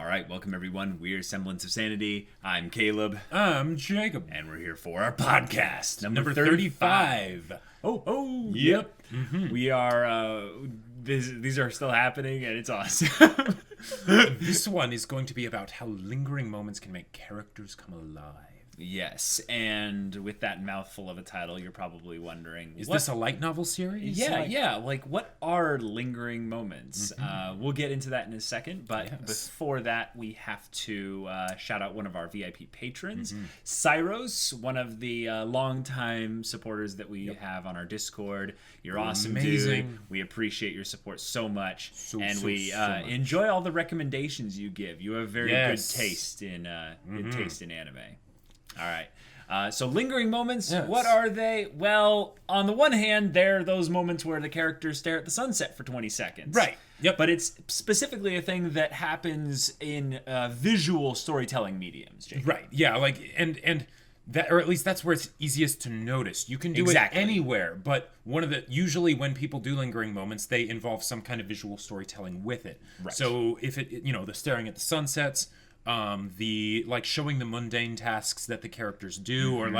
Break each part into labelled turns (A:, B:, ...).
A: All right, welcome everyone. We're Semblance of Sanity. I'm Caleb.
B: I'm Jacob.
A: And we're here for our podcast, number
B: 35.
A: Oh,
B: Yep.
A: Mm-hmm. We are, these are still happening, and it's awesome.
B: This one is going to be about how lingering moments can make characters come alive.
A: Yes, and with that mouthful of a title, you're probably wondering...
B: Is this a light novel series?
A: Yeah. Like, what are lingering moments? Mm-hmm. We'll get into that in a second, but before that, we have to shout out one of our VIP patrons, Cyros, one of the longtime supporters that we have on our Discord. You're awesome, dude. We appreciate your support so much, we enjoy all the recommendations you give. You have very good taste in anime. All right. So lingering moments, what are they? Well, on the one hand, they're those moments where the characters stare at the sunset for 20 seconds.
B: Right. Yep.
A: But it's specifically a thing that happens in visual storytelling mediums, Jake.
B: Right. Yeah, and that, or at least that's where it's easiest to notice. You can do it anywhere, but usually when people do lingering moments, they involve some kind of visual storytelling with it.
A: Right.
B: So if the staring at the sunsets, the showing the mundane tasks that the characters do, or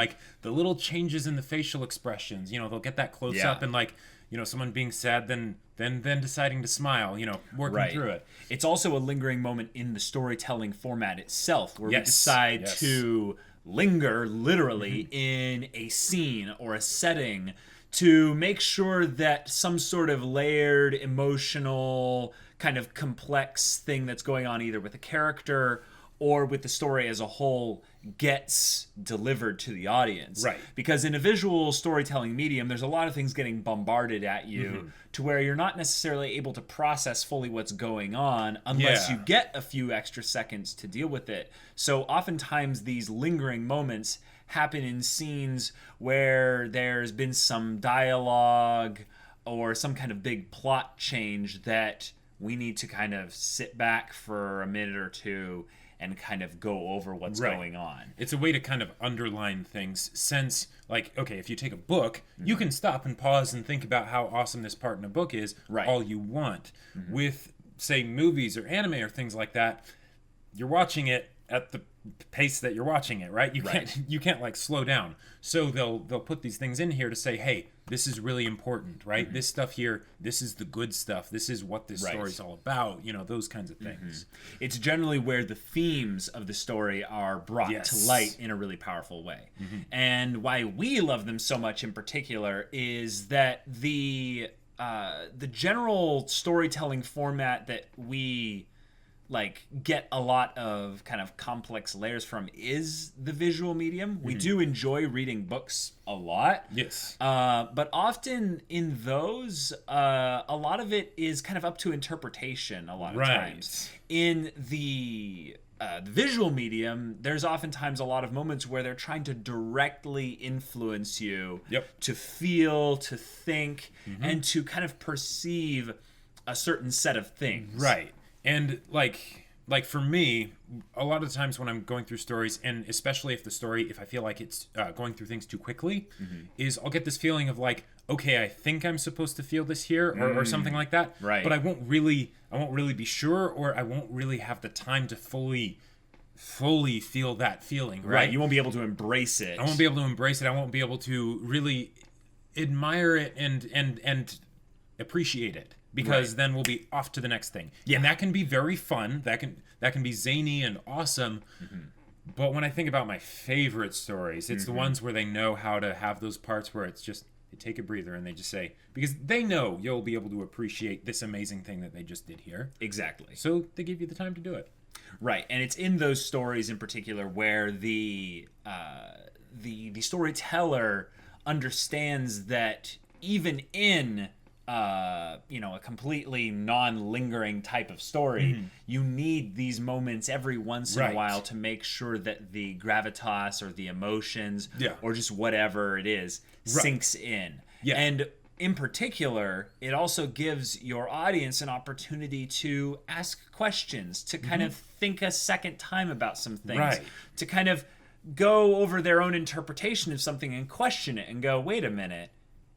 B: the little changes in the facial expressions. They'll get that close up and someone being sad, then deciding to smile. Working through it.
A: It's also a lingering moment in the storytelling format itself, where we decide to linger literally in a scene or a setting to make sure that some sort of layered, emotional, kind of complex thing that's going on either with a character or with the story as a whole gets delivered to the audience.
B: Right.
A: Because in a visual storytelling medium, there's a lot of things getting bombarded at you to where you're not necessarily able to process fully what's going on unless you get a few extra seconds to deal with it. So oftentimes these lingering moments happen in scenes where there's been some dialogue or some kind of big plot change that we need to kind of sit back for a minute or two and kind of go over what's going on.
B: It's a way to kind of underline things, since, if you take a book, you can stop and pause and think about how awesome this part in a book is all you want. With, say, movies or anime or things like that, you're watching it at the pace that you're watching it, right? You can't slow down. So they'll put these things in here to say, hey, this is really important, right? This stuff here, this is the good stuff. This is what this story's all about. Those kinds of things.
A: It's generally where the themes of the story are brought to light in a really powerful way. And why we love them so much in particular is that the general storytelling format that we get a lot of kind of complex layers from is the visual medium. We do enjoy reading books a lot.
B: Yes.
A: But often in those, a lot of it is kind of up to interpretation a lot of times. In the visual medium, there's oftentimes a lot of moments where they're trying to directly influence you to feel, to think, and to kind of perceive a certain set of things.
B: Right. And for me, a lot of the times when I'm going through stories, and especially if I feel like it's going through things too quickly, is I'll get this feeling of okay, I think I'm supposed to feel this here, or something like that.
A: Right.
B: But I won't really be sure, or I won't really have the time to fully feel that feeling. Right.
A: You won't be able to embrace it.
B: I won't be able to embrace it. I won't be able to really admire it and appreciate it. Because then we'll be off to the next thing. Yeah. And that can be very fun. That can be zany and awesome. But when I think about my favorite stories, it's the ones where they know how to have those parts where it's just, they take a breather and they just say, because they know you'll be able to appreciate this amazing thing that they just did here.
A: Exactly.
B: So they give you the time to do it.
A: Right. And it's in those stories in particular where the storyteller understands that even in a completely non-lingering type of story, you need these moments every once in a while to make sure that the gravitas or the emotions or just whatever it is sinks in. Yeah. And in particular, it also gives your audience an opportunity to ask questions, to kind of think a second time about some things, to kind of go over their own interpretation of something and question it and go, wait a minute,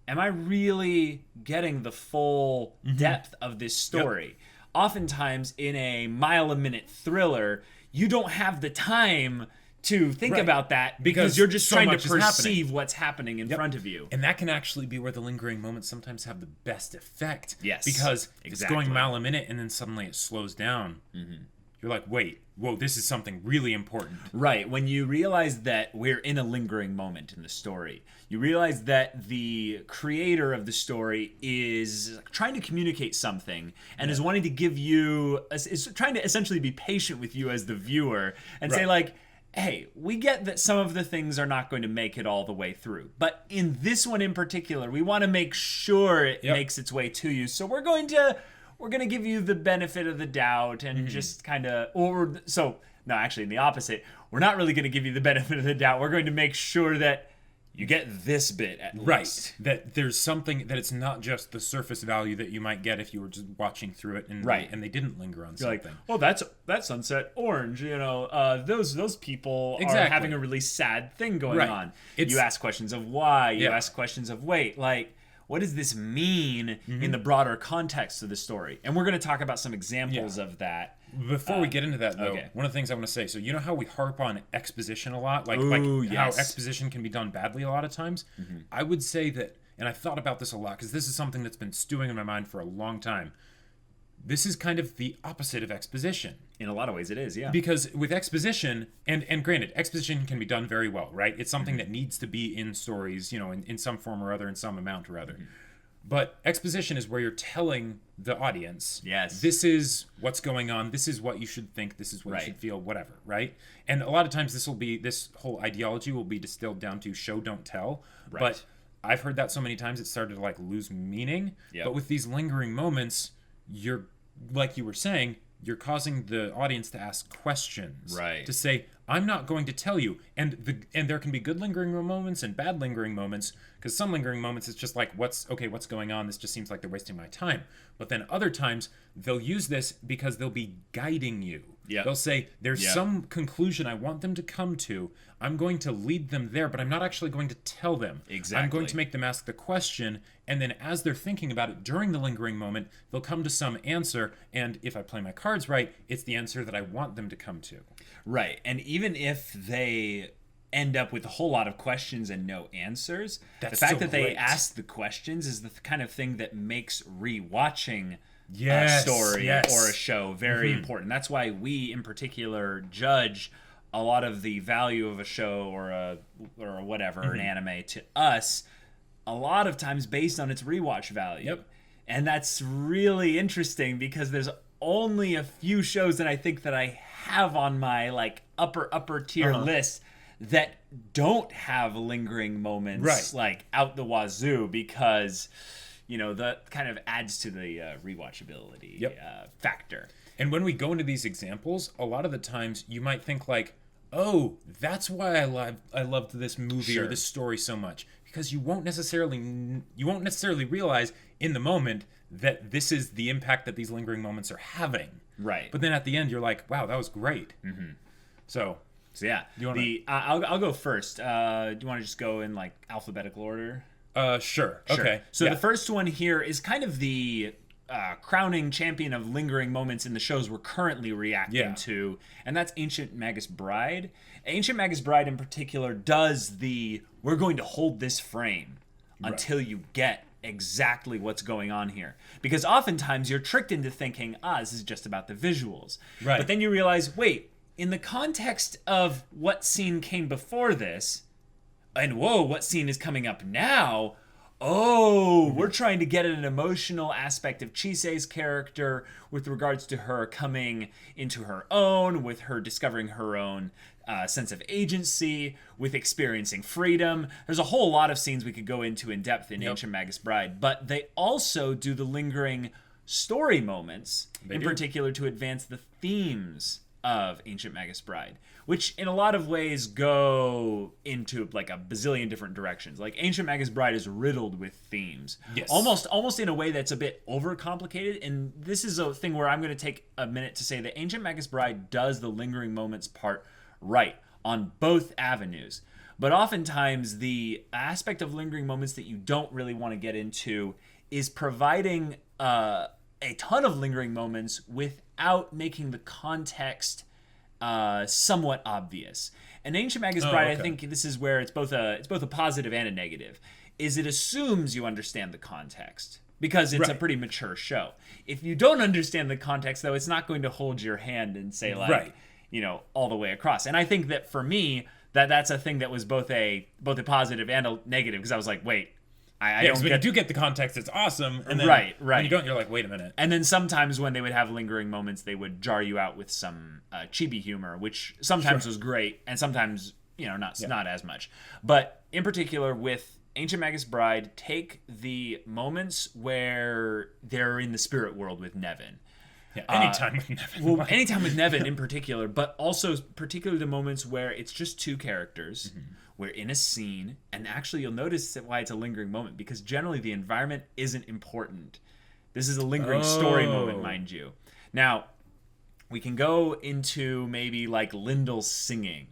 A: am I really getting the full depth of this story? oftentimes in a mile-a-minute thriller, you don't have the time to think about that because you're just trying to perceive what's happening in front of you.
B: And that can actually be where the lingering moments sometimes have the best effect.
A: Yes.
B: Because it's going a mile a minute and then suddenly it slows down. You're like, wait, whoa, this is something really important.
A: Right. When you realize that we're in a lingering moment in the story, you realize that the creator of the story is trying to communicate something and is wanting to give you, is trying to essentially be patient with you as the viewer and say like, hey, we get that some of the things are not going to make it all the way through. But in this one in particular, we want to make sure it makes its way to you. So we're going to give you the benefit of the doubt and just kind of, no, actually in the opposite, we're not really going to give you the benefit of the doubt. We're going to make sure that you get this bit at least.
B: That there's something, that it's not just the surface value that you might get if you were just watching through it and they didn't linger on something.
A: Like, well, that's Sunset Orange, those people are having a really sad thing going on. You ask questions of why, you ask questions of wait, like, what does this mean in the broader context of the story? And we're going to talk about some examples of that.
B: Before we get into that, though, one of the things I want to say, so you know how we harp on exposition a lot? Like how exposition can be done badly a lot of times? I would say that, and I've thought about this a lot, because this is something that's been stewing in my mind for a long time. This is kind of the opposite of exposition.
A: In a lot of ways it is, yeah.
B: Because with exposition, and granted, exposition can be done very well, right? It's something that needs to be in stories, in some form or other, in some amount or other. But exposition is where you're telling the audience, this is what's going on, this is what you should think, this is what you should feel, whatever, right? And a lot of times this whole ideology will be distilled down to show, don't tell. But I've heard that so many times it started to lose meaning. But with these lingering moments, you're, like you were saying, you're causing the audience to ask questions. To say, I'm not going to tell you. And there can be good lingering moments and bad lingering moments, because some lingering moments it's just like, what's going on? This just seems like they're wasting my time. But then other times they'll use this because they'll be guiding you. They'll say, there's some conclusion I want them to come to. I'm going to lead them there, but I'm not actually going to tell them. I'm going to make them ask the question, and then as they're thinking about it during the lingering moment, they'll come to some answer, and if I play my cards right, it's the answer that I want them to come to.
A: Right, and even if they end up with a whole lot of questions and no answers, the fact that they ask the questions is the kind of thing that makes rewatching a story or a show very important. That's why we in particular judge a lot of the value of a show or whatever, an anime, to us a lot of times based on its rewatch value. And that's really interesting because there's only a few shows that I think that I have on my upper tier list that don't have lingering moments out the wazoo, because that kind of adds to the rewatchability factor.
B: And when we go into these examples, a lot of the times you might think oh, that's why I loved this movie or this story so much, because you won't necessarily realize in the moment that this is the impact that these lingering moments are having. But then at the end you're like, wow, that was great. So yeah, I'll go first. Do you want to just go in alphabetical order? Sure. Okay.
A: So the first one here is kind of the crowning champion of lingering moments in the shows we're currently reacting to, and that's Ancient Magus Bride. Ancient Magus Bride in particular does we're going to hold this frame until you get exactly what's going on here, because oftentimes you're tricked into thinking, this is just about the visuals, but then you realize, wait, in the context of what scene came before this, and whoa, what scene is coming up now? We're trying to get at an emotional aspect of Chise's character with regards to her coming into her own, with her discovering her own sense of agency, with experiencing freedom. There's a whole lot of scenes we could go into in depth in Ancient Magus Bride, but they also do the lingering story moments, particular to advance the themes of Ancient Magus Bride, which in a lot of ways go into a bazillion different directions. Ancient Magus Bride is riddled with themes, almost in a way that's a bit overcomplicated. And this is a thing where I'm going to take a minute to say that Ancient Magus Bride does the lingering moments part right on both avenues, but oftentimes the aspect of lingering moments that you don't really want to get into is providing a ton of lingering moments without making the context somewhat obvious. And Ancient Magus Bride, I think this is where it's both a positive and a negative. Is it assumes you understand the context because it's a pretty mature show. If you don't understand the context, though, it's not going to hold your hand and say like, all the way across. And I think that for me, that's a thing that was both a positive and a negative, because I was like, wait.
B: You do get the context, it's awesome, and then when you don't, you're like, wait a minute.
A: And then sometimes when they would have lingering moments, they would jar you out with some chibi humor, which sometimes was great, and sometimes not as much. But in particular with Ancient Magus Bride, take the moments where they're in the spirit world with Nevin.
B: Yeah, anytime with Nevin.
A: Well, anytime with Nevin in particular, but also particularly the moments where it's just two characters. We're in a scene, and actually you'll notice why it's a lingering moment, because generally the environment isn't important. This is a lingering story moment, mind you. Now, we can go into maybe like Lyndall's singing,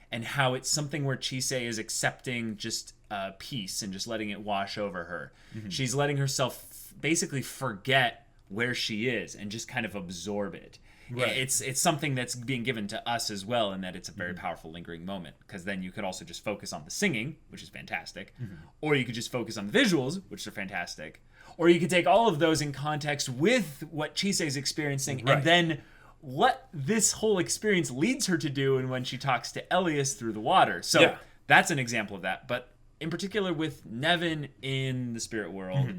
A: and how it's something where Chise is accepting just peace and just letting it wash over her. She's letting herself basically forget where she is and just kind of absorb it. Right. It's something that's being given to us as well, in that it's a very powerful lingering moment, because then you could also just focus on the singing, which is fantastic, or you could just focus on the visuals, which are fantastic, or you could take all of those in context with what Chise is experiencing, and then what this whole experience leads her to do, and when she talks to Elias through the water. So that's an example of that. But in particular with Nevin in the spirit world,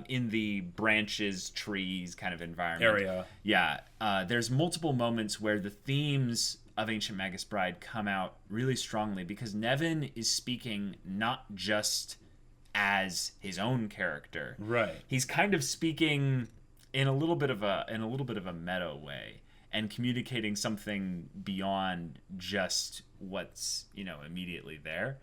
A: in the branches, trees kind of environment. There's multiple moments where the themes of Ancient Magus Bride come out really strongly, because Nevin is speaking not just as his own character. Right. He's kind of speaking in a little bit of a meta way, and communicating something beyond just what's, immediately there.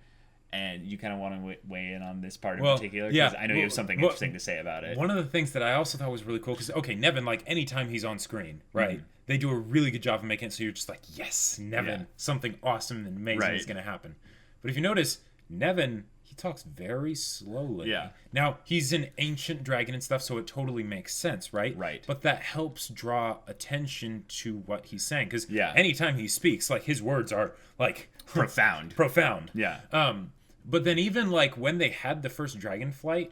A: And you kind of want to weigh in on this part in particular? Because I know you have something interesting to say about it.
B: One of the things that I also thought was really cool, because, Nevin, like, anytime he's on screen, right, they do a really good job of making it so you're just like, yes, Nevin, something awesome and amazing is going to happen. But if you notice, Nevin, he talks very slowly. Yeah. Now, he's an ancient dragon and stuff, so it totally makes sense, right? Right. But that helps draw attention to what he's saying, because anytime he speaks, like, his words are, like...
A: Profound.
B: Yeah. But then even, like, when they had the first dragon flight,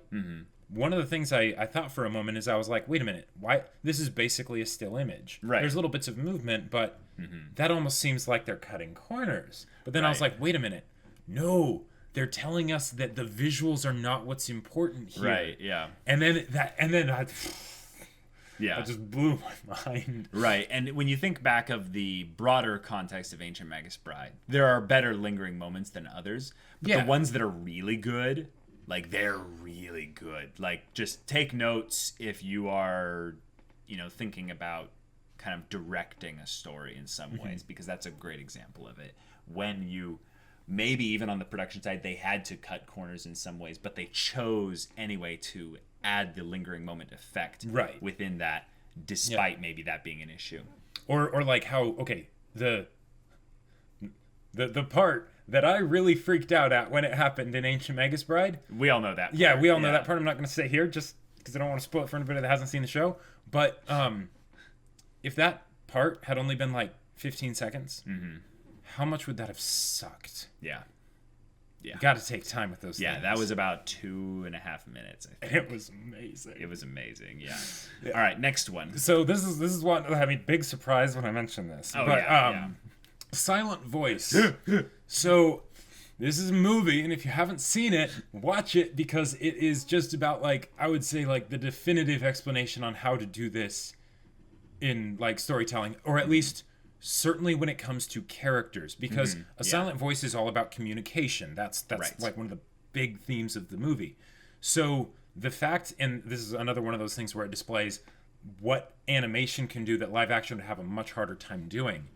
B: one of the things I thought for a moment is I was like, wait a minute, why? This is basically a still image. Right. There's little bits of movement, but that almost seems like they're cutting corners. But then I was like, wait a minute, no, they're telling us that the visuals are not what's important here. Right, yeah. And then that just blew my mind.
A: Right, and when you think back of the broader context of Ancient Magus Bride, there are better lingering moments than others, but the ones that are really good, like, they're really good. Like, just take notes if you are, thinking about kind of directing a story in some ways, because that's a great example of it. When you... Maybe even on the production side, they had to cut corners in some ways, but they chose anyway to add the lingering moment effect within that, despite maybe that being an issue.
B: Or like how, the part that I really freaked out at when it happened in Ancient Magus Bride.
A: We all know that part.
B: Yeah, we all know that part. I'm not going to say here just because I don't want to spoil it for anybody that hasn't seen the show. But if that part had only been like 15 seconds... how much would that have sucked? Yeah. You got to take time with those things.
A: Yeah, that was about 2.5 minutes, I think.
B: It was amazing.
A: It was amazing, yeah. All right, next one.
B: So this is one, big surprise when I mentioned this. Silent voice. So this is a movie, and if you haven't seen it, watch it, because it is just about, like, I would say, like, the definitive explanation on how to do this in, like, storytelling, or at least... certainly when it comes to characters, because a silent voice is all about communication. That's like one of the big themes of the movie. So the fact, and this is another one of those things where it displays what animation can do that live action would have a much harder time doing,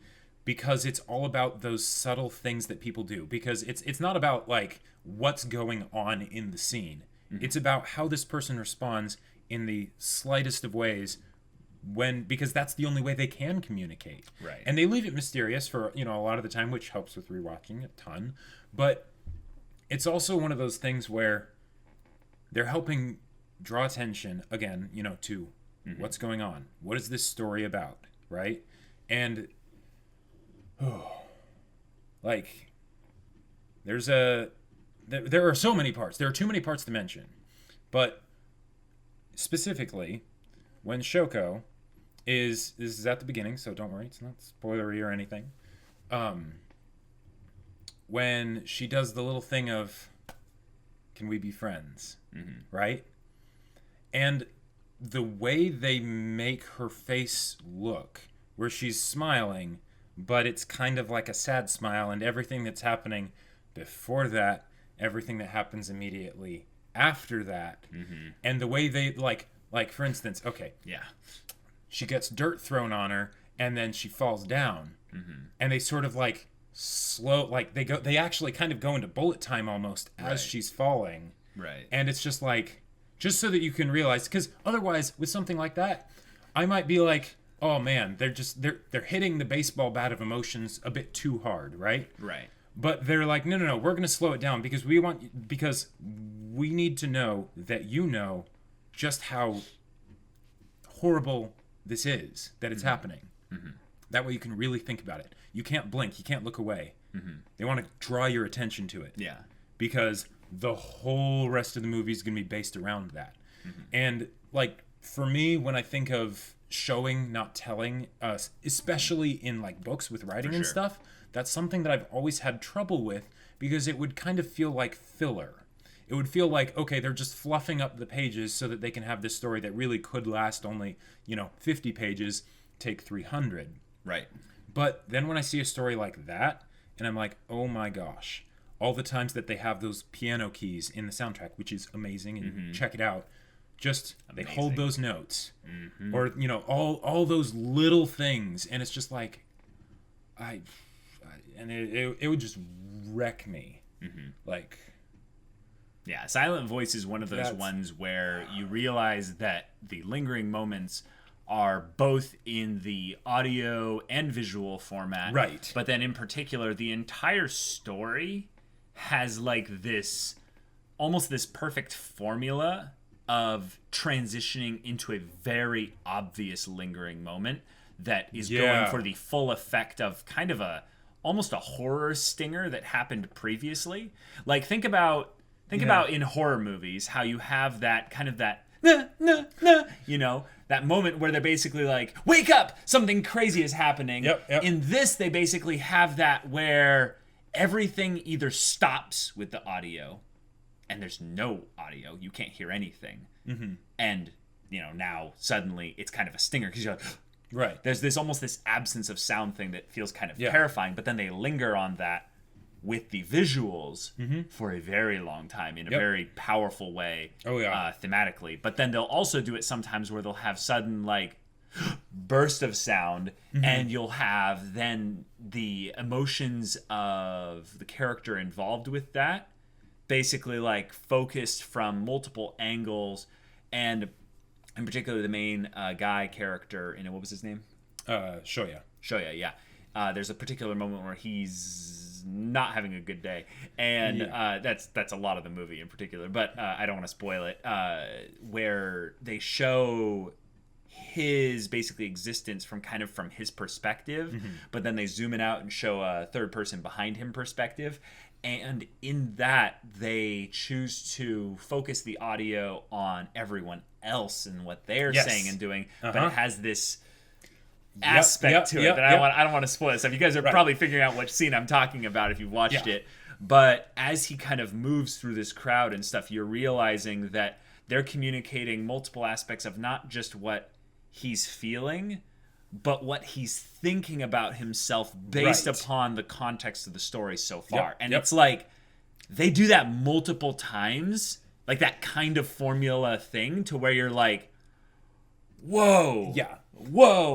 B: because it's all about those subtle things that people do. Because it's not about like what's going on in the scene. It's about how this person responds in the slightest of ways, because that's the only way they can communicate. Right. And they leave it mysterious for, a lot of the time, which helps with rewatching a ton. But it's also one of those things where they're helping draw attention, again, to What's going on? What is this story about? Right? And like there are so many parts. There are too many parts to mention. But specifically, when Shoko this is at the beginning, so don't worry, it's not spoilery or anything. When she does the little thing of, can we be friends? Right? And the way they make her face look, where she's smiling, but it's kind of like a sad smile, and everything that's happening before that, everything that happens immediately after that, and the way they, like for instance, she gets dirt thrown on her, and then she falls down, and they sort of like slow, like they actually kind of go into bullet time almost as she's falling, and it's just like, just so that you can realize, because otherwise with something like that, I might be like, oh man, they're hitting the baseball bat of emotions a bit too hard, right? But they're like, no, we're gonna slow it down because we need to know that you know just how horrible this is, that it's happening. That way you can really think about it. You can't blink, you can't look away. They want to draw your attention to it. Because the whole rest of the movie is going to be based around that. And like for me, when I think of showing, not telling, especially in like books with writing and stuff, that's something that I've always had trouble with, because it would kind of feel like filler. It would feel like, okay, they're just fluffing up the pages so that they can have this story that really could last only, 50 pages, take 300. But then when I see a story like that, and I'm like, oh my gosh, all the times that they have those piano keys in the soundtrack, which is amazing, and check it out. Just amazing. They hold those notes, or all those little things, and it's just like, it would just wreck me, like.
A: Yeah, Silent Voice is one of those ones where you realize that the lingering moments are both in the audio and visual format, but then in particular, the entire story has like this, almost this perfect formula of transitioning into a very obvious lingering moment that is going for the full effect of kind of almost a horror stinger that happened previously. Like think about in horror movies how you have that kind of that that moment where they're basically like, wake up, something crazy is happening. In this, they basically have that where everything either stops with the audio and there's no audio, you can't hear anything, and now suddenly it's kind of a stinger because you're like, there's this almost this absence of sound thing that feels kind of terrifying, but then they linger on that with the visuals for a very long time in a very powerful way, thematically. But then they'll also do it sometimes where they'll have sudden like burst of sound, and you'll have then the emotions of the character involved with that basically like focused from multiple angles, and in particular the main guy character in it, what was his name?
B: Shoya,
A: there's a particular moment where he's not having a good day, and that's a lot of the movie in particular, but I don't want to spoil it, where they show his basically existence from his perspective, but then they zoom it out and show a third person behind him perspective, and in that they choose to focus the audio on everyone else and what they're saying and doing, but it has this aspect to it that I don't want to spoil stuff. You guys are probably figuring out which scene I'm talking about if you've watched it. But as he kind of moves through this crowd and stuff, you're realizing that they're communicating multiple aspects of not just what he's feeling, but what he's thinking about himself based upon the context of the story so far. And it's like they do that multiple times, like that kind of formula thing, to where you're like, whoa,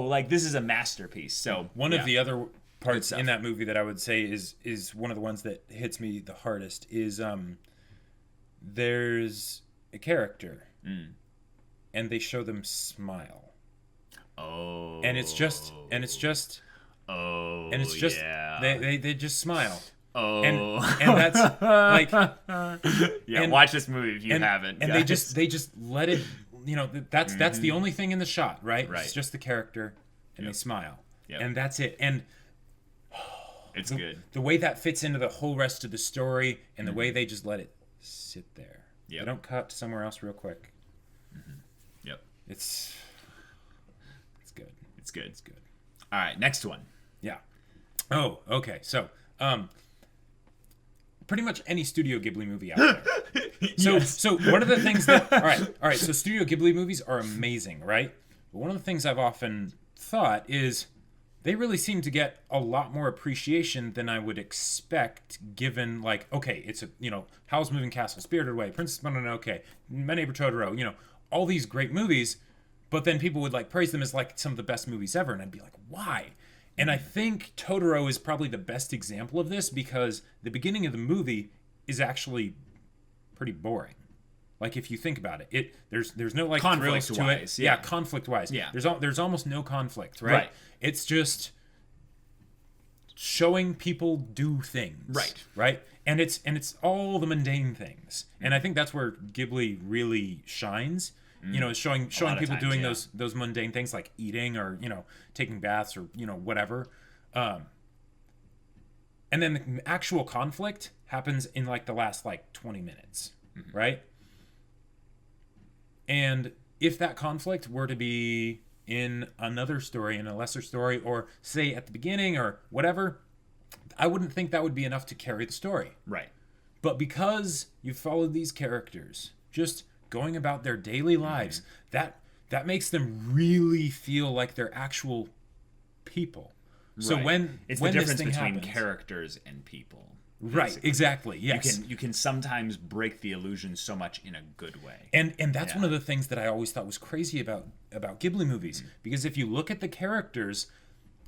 A: like this is a masterpiece. So
B: one of the other parts in that movie that I would say is one of the ones that hits me the hardest is there's a character and they show them smile. And it's just they just smile. And that's like
A: watch this movie if you haven't.
B: And they just let it that's the only thing in the shot, right?
A: Right.
B: It's just the character, and they smile,
A: Yep.
B: and that's it. And
A: it's good.
B: The way that fits into the whole rest of the story, and the way they just let it sit there.
A: Yep.
B: They don't cut somewhere else real quick.
A: Yep.
B: It's good.
A: It's good.
B: It's good.
A: All right, next one.
B: Yeah. Oh, okay. So, pretty much any Studio Ghibli movie out there. So one of the things that all right. So Studio Ghibli movies are amazing, right? But one of the things I've often thought is they really seem to get a lot more appreciation than I would expect, given okay, it's Howl's Moving Castle, Spirited Away, Princess Mononoke, My Neighbor Totoro, all these great movies, but then people would praise them as some of the best movies ever, and I'd be like, why? And I think Totoro is probably the best example of this because the beginning of the movie is actually pretty boring. If you think about it, there's no thrills to it. Yeah, conflict-wise. Yeah. There's almost no conflict, right?
A: Right.
B: It's just showing people do things.
A: Right.
B: Right? And it's all the mundane things. And I think that's where Ghibli really shines. Showing people doing those mundane things like eating or taking baths or whatever, and then the actual conflict happens in the last 20 minutes, right? And if that conflict were to be in another story, in a lesser story, or say at the beginning or whatever, I wouldn't think that would be enough to carry the story.
A: Right.
B: But because you've followed these characters, just going about their daily lives, that makes them really feel like they're actual people.
A: Right.
B: So when
A: it's
B: when
A: the difference
B: this thing
A: between
B: happens,
A: characters and people.
B: Right,
A: Basically.
B: exactly. Yes.
A: You can sometimes break the illusion so much in a good way.
B: And that's one of the things that I always thought was crazy about Ghibli movies, because if you look at the characters,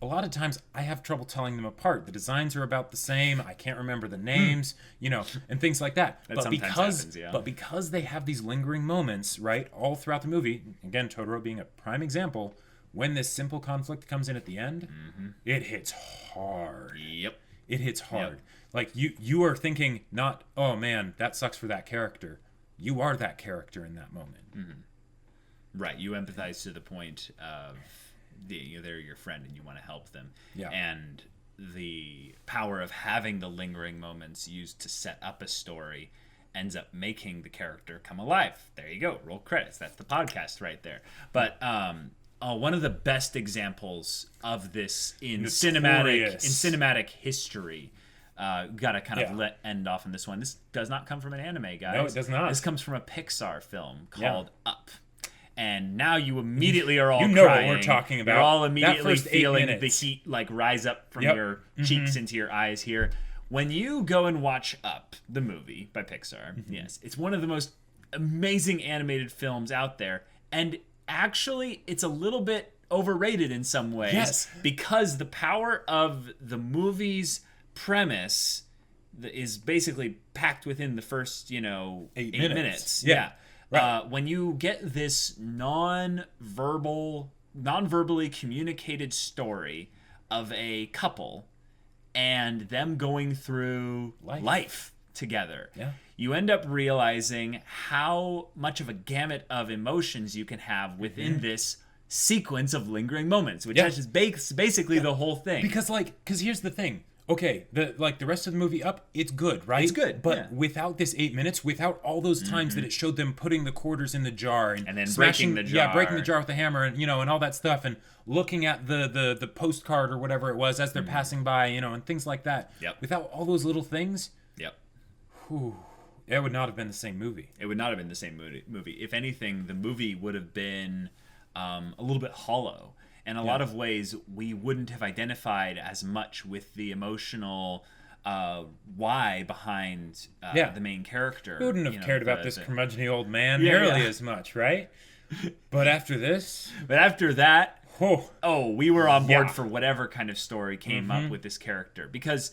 B: a lot of times I have trouble telling them apart. The designs are about the same. I can't remember the names, and things like that.
A: But
B: because they have these lingering moments, right, all throughout the movie, again, Totoro being a prime example, when this simple conflict comes in at the end, it hits hard.
A: Yep.
B: It hits hard. You are thinking not, oh man, that sucks for that character. You are that character in that moment.
A: Right. You empathize to the point of they're your friend and you want to help them.
B: Yeah.
A: And the power of having the lingering moments used to set up a story ends up making the character come alive. There you go. Roll credits. That's the podcast right there. But one of the best examples of this in cinematic history. Got to kind of end off on this one. This does not come from an anime, guys.
B: No, it does not.
A: This comes from a Pixar film called Up. And now you immediately are all
B: crying.
A: what
B: we're talking about.
A: You're all immediately feeling the heat rise up from your cheeks into your eyes here. When you go and watch Up, the movie by Pixar, yes, it's one of the most amazing animated films out there. And actually, it's a little bit overrated in some ways because the power of the movie's premise is basically packed within the first, 8 minutes. Yeah. Right. When you get this non-verbally communicated story of a couple and them going through life together, you end up realizing how much of a gamut of emotions you can have within this sequence of lingering moments, which is basically the whole thing.
B: Because here's the thing. Okay, the rest of the movie Up, it's good, right?
A: It's good,
B: but without this 8 minutes, without all those times that it showed them putting the quarters in the jar and
A: then
B: smashing,
A: breaking the jar,
B: breaking the jar with the hammer, and and all that stuff, and looking at the postcard or whatever it was as they're passing by, and things like that.
A: Yep.
B: Without all those little things,
A: it
B: would not have been the same movie.
A: It would not have been the same movie. If anything, the movie would have been a little bit hollow. In a lot of ways, we wouldn't have identified as much with the emotional why behind the main character.
B: We wouldn't have cared about this curmudgeony old man nearly as much, right? But after this...
A: But after that, we were on board for whatever kind of story came up with this character. Because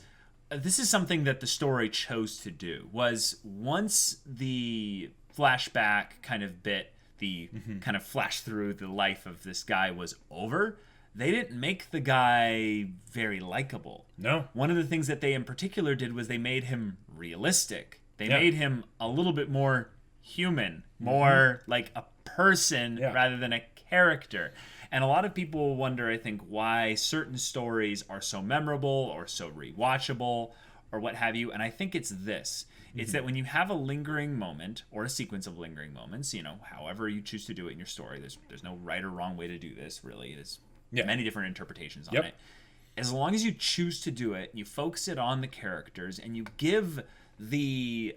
A: this is something that the story chose to do, was once the flashback kind of bit, the kind of flash through the life of this guy was over, they didn't make the guy very likable.
B: No.
A: One of the things that they in particular did was they made him realistic. They made him a little bit more human, more like a person rather than a character. And a lot of people wonder, I think, why certain stories are so memorable or so rewatchable or what have you. And I think it's this. It's that when you have a lingering moment or a sequence of lingering moments, however you choose to do it in your story, there's no right or wrong way to do this, really. There's many different interpretations on it. As long as you choose to do it, you focus it on the characters, and you give the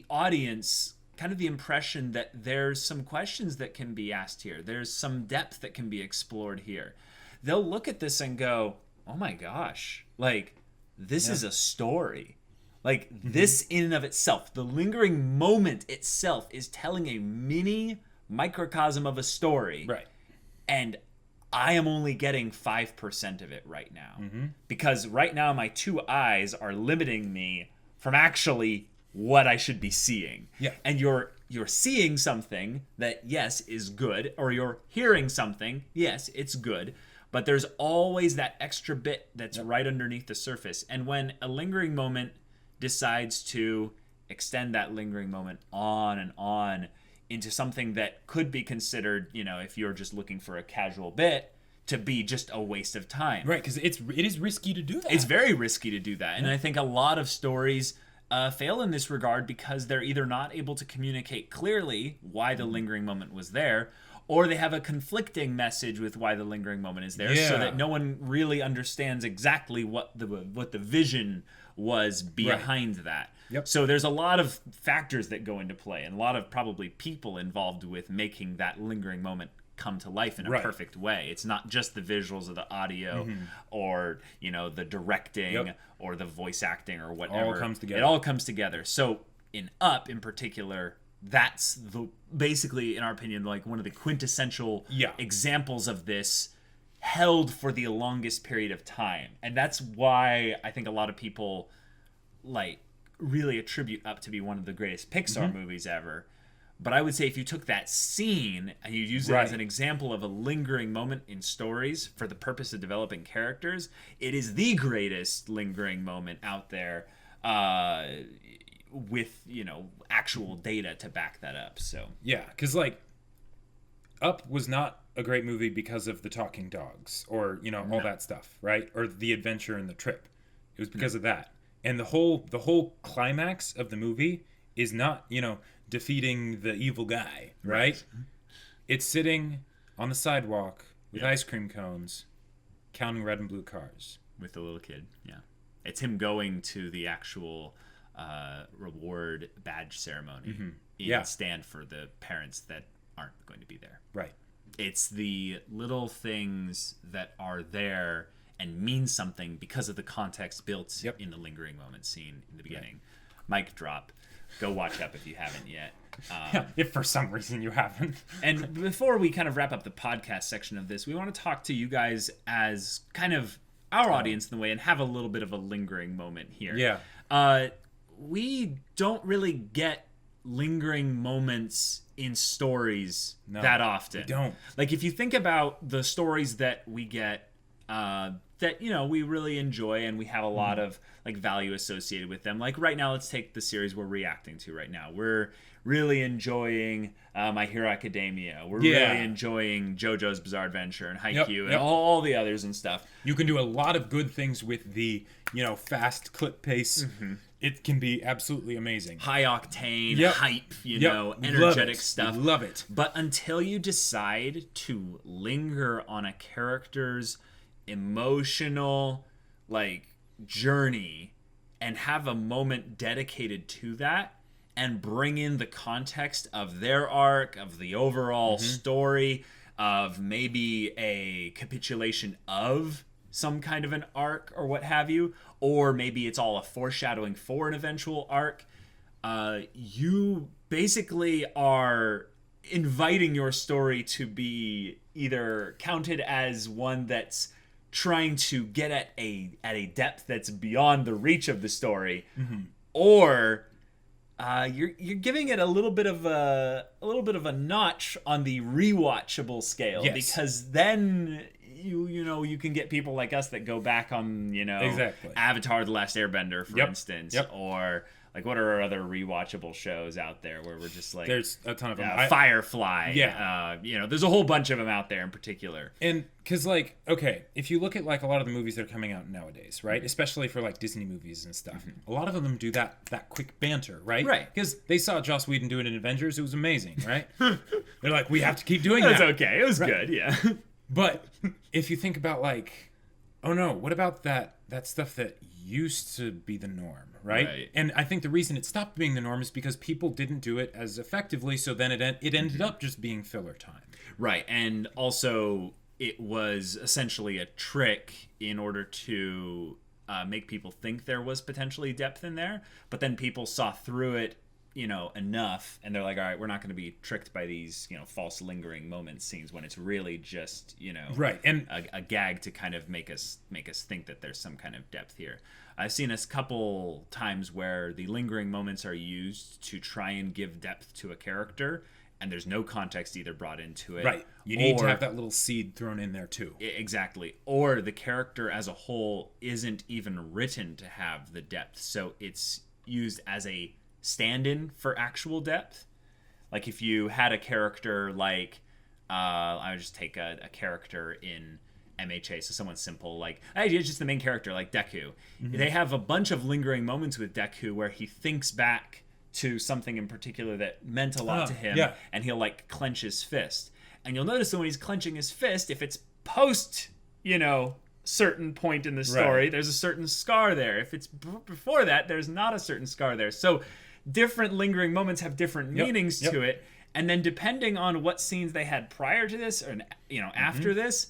A: audience kind of the impression that there's some questions that can be asked here. There's some depth that can be explored here. They'll look at this and go, oh my gosh, like, this is a story. Like, this in and of itself, the lingering moment itself is telling a mini microcosm of a story.
B: Right.
A: And I am only getting 5% of it right now. Because right now my two eyes are limiting me from actually what I should be seeing.
B: Yeah.
A: And you're seeing something that, yes, is good, or you're hearing something, yes, it's good, but there's always that extra bit that's right underneath the surface. And when a lingering moment decides to extend that lingering moment on and on into something that could be considered, if you're just looking for a casual bit, to be just a waste of time.
B: Right, because it is risky to do that.
A: It's very risky to do that. And I think a lot of stories fail in this regard because they're either not able to communicate clearly why the lingering moment was there, or they have a conflicting message with why the lingering moment is there, so that no one really understands exactly what the vision was behind that.
B: Yep.
A: So there's a lot of factors that go into play, and a lot of probably people involved with making that lingering moment come to life in a perfect way. It's not just the visuals of the audio or the directing or the voice acting or whatever. It all comes together. So in Up in particular, that's basically, in our opinion, like one of the quintessential examples of this, held for the longest period of time. And that's why I think a lot of people really attribute Up to be one of the greatest Pixar movies ever. But I would say if you took that scene and you use it as an example of a lingering moment in stories for the purpose of developing characters, it is the greatest lingering moment out there, with actual data to back that up. So
B: because Up was not a great movie because of the talking dogs or all that stuff, right? Or the adventure and the trip. It was because of that. And the whole climax of the movie is not defeating the evil guy, right? It's sitting on the sidewalk with ice cream cones, counting red and blue cars
A: with the little kid. It's him going to the actual reward badge ceremony in stand for the parents that aren't going to be there.
B: Right.
A: It's the little things that are there and mean something because of the context built in the lingering moment scene in the beginning. Mic drop. Go watch Up if you haven't yet.
B: If for some reason you haven't.
A: And before we kind of wrap up the podcast section of this, we want to talk to you guys as kind of our audience in the way and have a little bit of a lingering moment here.
B: Yeah.
A: We don't really get lingering moments in stories that often.
B: We don't.
A: Like, if you think about the stories that we get that we really enjoy and we have a lot of value associated with them. Like right now, let's take the series we're reacting to right now. We're really enjoying My Hero Academia. We're really enjoying JoJo's Bizarre Adventure and Haikyuu and all the others and stuff.
B: You can do a lot of good things with the fast clip pace. It can be absolutely amazing.
A: High octane, hype, energetic stuff.
B: Love it.
A: But until you decide to linger on a character's emotional journey and have a moment dedicated to that and bring in the context of their arc, of the overall story, of maybe a capitulation of some kind of an arc or what have you, or maybe it's all a foreshadowing for an eventual arc, you basically are inviting your story to be either counted as one that's trying to get at a depth that's beyond the reach of the story, or you're giving it a little bit of a notch on the rewatchable scale, because then you can get people like us that go back on Avatar: The Last Airbender, for instance, or Like, what are other rewatchable shows out there where we're just like...
B: There's a ton of them.
A: Firefly. Yeah. There's a whole bunch of them out there in particular.
B: And, because, like, okay, if you look at, like, a lot of the movies that are coming out nowadays, right? Especially for, like, Disney movies and stuff. A lot of them do that quick banter, right?
A: Right.
B: Because they saw Joss Whedon do it in Avengers. It was amazing, right? They're like, we have to keep doing that.
A: That's okay. It was good, yeah.
B: But if you think about, like, oh, no, what about that stuff that used to be the norm, right? And I think the reason it stopped being the norm is because people didn't do it as effectively, so then it ended up just being filler time.
A: Right, and also it was essentially a trick in order to make people think there was potentially depth in there, but then people saw through it, enough, and they're like, all right, we're not going to be tricked by these, false lingering moment scenes when it's really just,
B: right, and
A: a gag to kind of make us think that there's some kind of depth here. I've seen a couple times where the lingering moments are used to try and give depth to a character, and there's no context either brought into it.
B: Right. You need to have that little seed thrown in there too.
A: Exactly. Or the character as a whole isn't even written to have the depth, so it's used as a stand-in for actual depth. Like if you had a character like, I would just take a character in MHA, so someone simple like, hey, it's just the main character like Deku. They have a bunch of lingering moments with Deku where he thinks back to something in particular that meant a lot to him, and he'll like clench his fist. And you'll notice that when he's clenching his fist, if it's post, certain point in the story, there's a certain scar there. If it's before that, there's not a certain scar there. So different lingering moments have different meanings to it. And then depending on what scenes they had prior to this or, after this,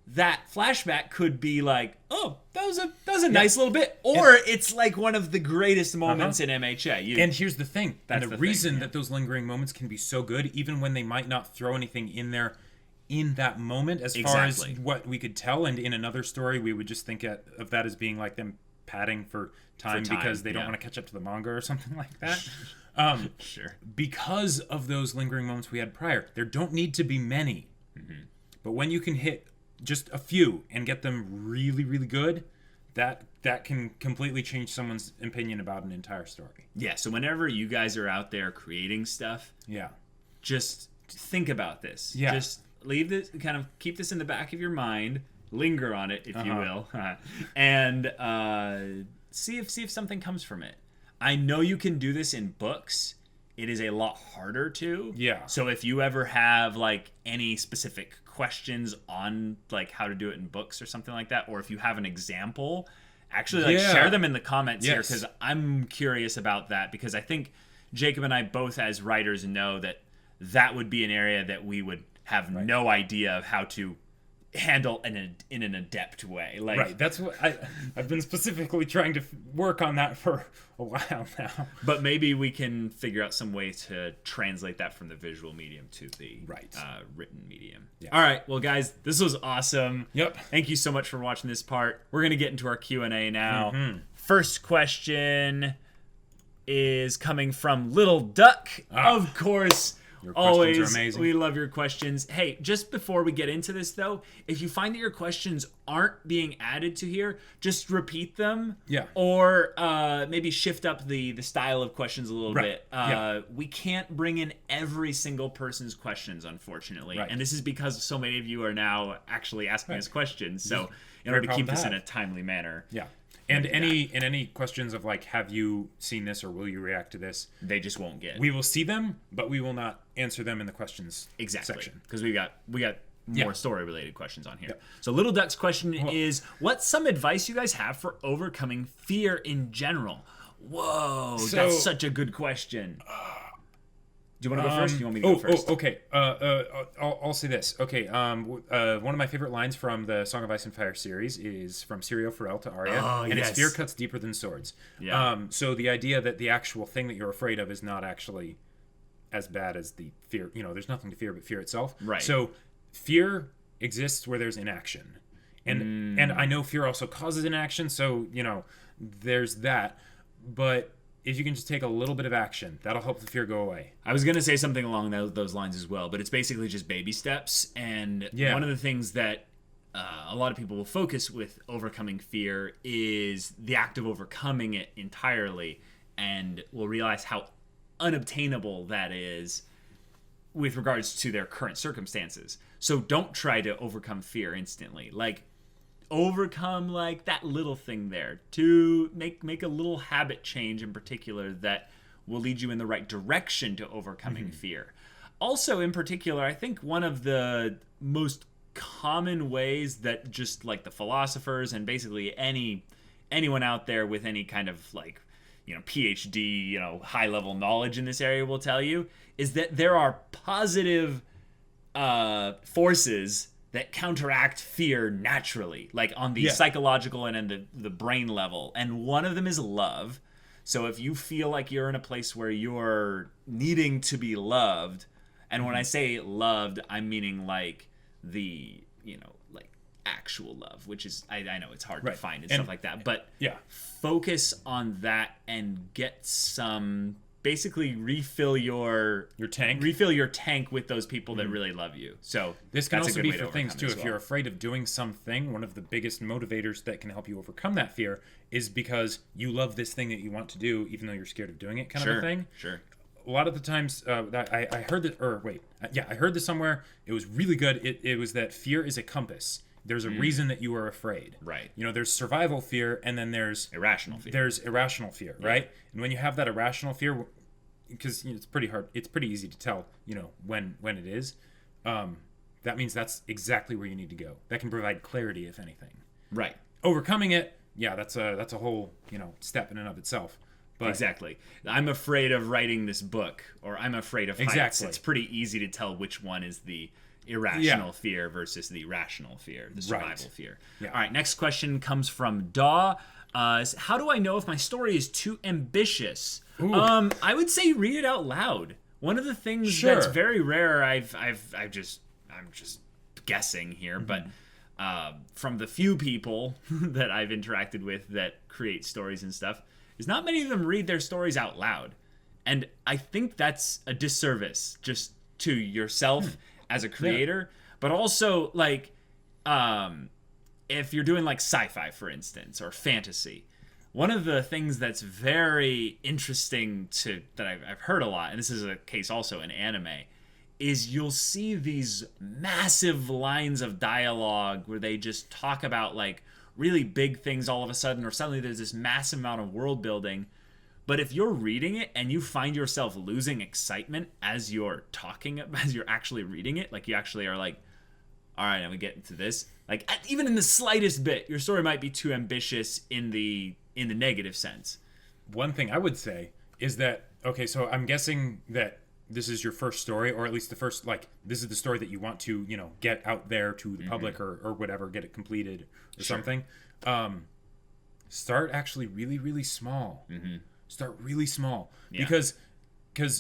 A: that flashback could be like, oh, that was a nice little bit. Or it's like one of the greatest moments in MHA.
B: And here's the thing. And the reason that those lingering moments can be so good, even when they might not throw anything in there in that moment, as far as what we could tell, and in another story, we would just think of that as being like them padding for time because they don't want to catch up to the manga or something like that.
A: Sure.
B: Because of those lingering moments we had prior, there don't need to be many. But when you can hit just a few and get them really, really good, that can completely change someone's opinion about an entire story.
A: Yeah, so whenever you guys are out there creating stuff, just think about this. Yeah. Just leave this, kind of keep this in the back of your mind, linger on it, if you will, and see if something comes from it. I know you can do this in books. It is a lot harder to. Yeah. So if you ever have like any specific questions on like how to do it in books or something like that, or if you have an example, actually share them in the comments here, because I'm curious about that, because I think Jacob and I both as writers know that would be an area that we would have no idea of how to handle in an adept way. Like,
B: that's what I've been specifically trying to work on that for a while now.
A: But maybe we can figure out some way to translate that from the visual medium to the written medium. All right, well guys, this was awesome. Thank you so much for watching this part. We're gonna get into our Q&A now. First question is coming from Little Duck, of course.
B: Your questions are amazing.
A: We love your questions. Hey, just before we get into this, though, if you find that your questions aren't being added to here, just repeat them. Or maybe shift up the style of questions a little bit. We can't bring in every single person's questions, unfortunately. And this is because so many of you are now actually asking us questions. So in order to keep this in a timely manner.
B: And any questions of like, have you seen this or will you react to this?
A: They just won't get.
B: We will see them, but we will not answer them in the questions section.
A: Because we got more story related questions on here. So Little Duck's question is, what's some advice you guys have for overcoming fear in general? Whoa, that's such a good question. Do you want to go first? Do you want me to go first?
B: Okay. I'll say this. Okay. One of my favorite lines from the Song of Ice and Fire series is from Sirio Farrell to Arya, and it's fear cuts deeper than swords. So the idea that the actual thing that you're afraid of is not actually as bad as the fear. There's nothing to fear but fear itself. So fear exists where there's inaction, and I know fear also causes inaction. So there's that, but if you can just take a little bit of action, that'll help the fear go away.
A: I was going to say something along those lines as well, but it's basically just baby steps. And one of the things that a lot of people will focus with overcoming fear is the act of overcoming it entirely. and will realize how unobtainable that is with regards to their current circumstances. So don't try to overcome fear instantly. Like, overcome like that little thing there to make a little habit change in particular that will lead you in the right direction to overcoming fear. Also, in particular, I think one of the most common ways that just like the philosophers and basically anyone out there with any kind of like, you know, PhD, you know, high level knowledge in this area will tell you is that there are positive forces that counteract fear naturally, like on the psychological and in the brain level. And one of them is love. So if you feel like you're in a place where you're needing to be loved, and when I say loved, I'm meaning like the, you know, like actual love, which is, I know it's hard to find and stuff like that, but focus on that and get some, basically refill your tank with those people that really love you. So
B: this can also be for things too. If you're afraid of doing something, one of the biggest motivators that can help you overcome that fear is because you love this thing that you want to do, even though you're scared of doing it, kind of a thing. Sure. A lot of the times, I heard that, I heard this somewhere. It was really good. It was that fear is a compass. There's a reason that you are afraid. Right. You know, there's survival fear, and then there's irrational fear. Right. And when you have that irrational fear, because it's pretty hard, it's pretty easy to tell, you know, when it is. That means that's exactly where you need to go. That can provide clarity, if anything. Right. Overcoming it, that's a whole, you know, step in and of itself. But
A: exactly. I'm afraid of writing this book, or I'm afraid of heights. Exactly. It's pretty easy to tell which one is the irrational fear versus the rational fear, the survival fear. Yeah. All right, next question comes from Daw. How do I know if my story is too ambitious? I would say read it out loud. One of the things that's very rare, I'm just guessing here, but from the few people that I've interacted with that create stories and stuff, is not many of them read their stories out loud. And I think that's a disservice just to yourself as a creator, but also like if you're doing like sci-fi, for instance, or fantasy, one of the things that's very interesting that I've heard a lot, and this is a case also in anime, is you'll see these massive lines of dialogue where they just talk about like really big things all of a sudden, or suddenly there's this massive amount of world building. But if you're reading it and you find yourself losing excitement as you're actually reading it, like you actually are like, all right, now we get into this. Like even in the slightest bit, your story might be too ambitious in the negative sense.
B: One thing I would say is that, okay, so I'm guessing that this is your first story, or at least the first, like, this is the story that you want to, you know, get out there to the public or whatever, get it completed or something. Start actually really, really small. Start really small. Because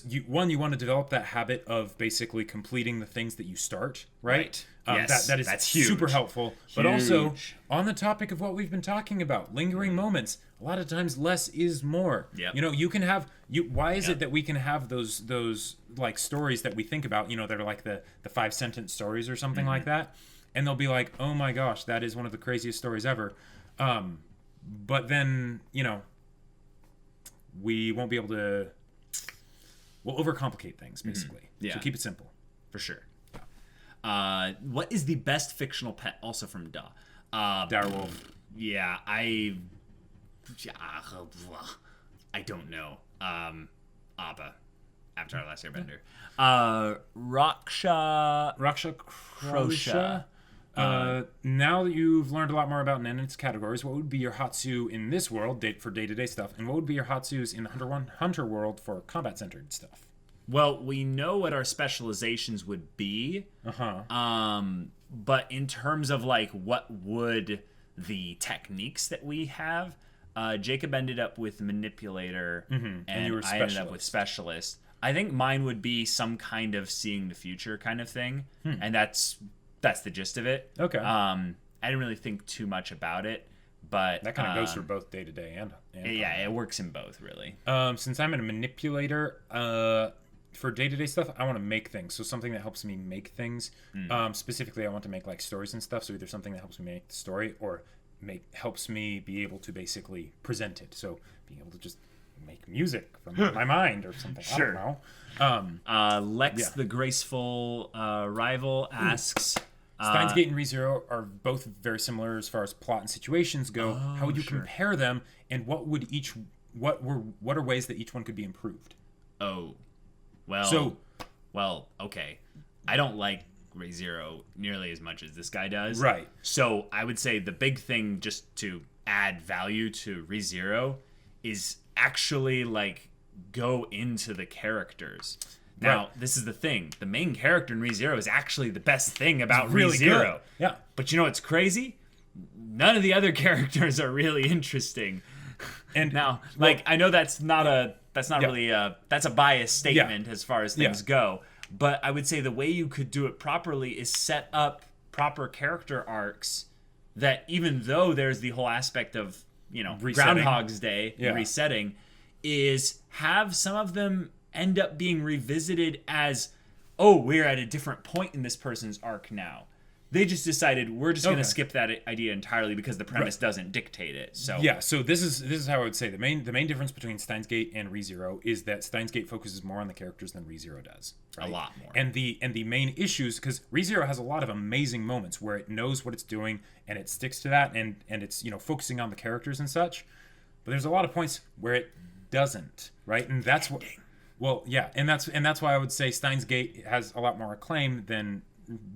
B: you want to develop that habit of basically completing the things that you start, right? Yes, that's huge. Super helpful. Huge. But also, on the topic of what we've been talking about, lingering moments, a lot of times less is more. Yep. You know, you can have why is it that we can have those like stories that we think about, you know, that are like the 5-sentence stories or something like that, and they'll be like, oh my gosh, that is one of the craziest stories ever. But then, you know, we won't be able to, we'll overcomplicate things, basically. So keep it simple.
A: For sure. What is the best fictional pet? Also from Da.
B: Direwolf.
A: Yeah, I don't know. Appa, Avatar: The Last Airbender. Raksha Krosha.
B: Now that you've learned a lot more about Nen and its categories, what would be your Hatsu in this world for day-to-day stuff, and what would be your Hatsus in the Hunter world for combat-centered stuff?
A: Well, we know what our specializations would be. But in terms of like what would the techniques that we have, Jacob ended up with manipulator, and I ended up with specialist. I think mine would be some kind of seeing the future kind of thing, and that's the gist of it. Okay. I didn't really think too much about it, but
B: that kind of goes for both day to day and
A: yeah, it works in both really.
B: Since I'm a manipulator, for day to day stuff, I want to make things. So something that helps me make things. Specifically, I want to make like stories and stuff. So either something that helps me make the story, or helps me be able to basically present it. So being able to just make music from my mind or something.
A: Sure.
B: I don't know.
A: Lex, the graceful rival, asks...
B: Steins Gate and ReZero are both very similar as far as plot and situations go. How would you compare them, and what are ways that each one could be improved?
A: Oh, well, okay. I don't like ReZero nearly as much as this guy does.
B: Right.
A: So I would say the big thing, just to add value to ReZero, is actually like go into the characters. Now, This is the thing. The main character in ReZero is actually the best thing about
B: really
A: ReZero.
B: Good. Yeah.
A: But you know what's crazy? None of the other characters are really interesting. And now, I know that's not really that's a biased statement as far as things go. But I would say the way you could do it properly is set up proper character arcs that, even though there's the whole aspect of, Groundhog's Day, resetting, is have some of them end up being revisited as, we're at a different point in this person's arc now. They just decided we're just going to skip that idea entirely because the premise doesn't dictate it. So
B: so this is how I would say the main difference between Steins Gate and ReZero is that Steins Gate focuses more on the characters than ReZero does. Right?
A: A lot more.
B: And the main issues, because ReZero has a lot of amazing moments where it knows what it's doing and it sticks to that, and it's focusing on the characters and such. But there's a lot of points where it doesn't, right? And that's what. Well, yeah, and that's why I would say Steins Gate has a lot more acclaim than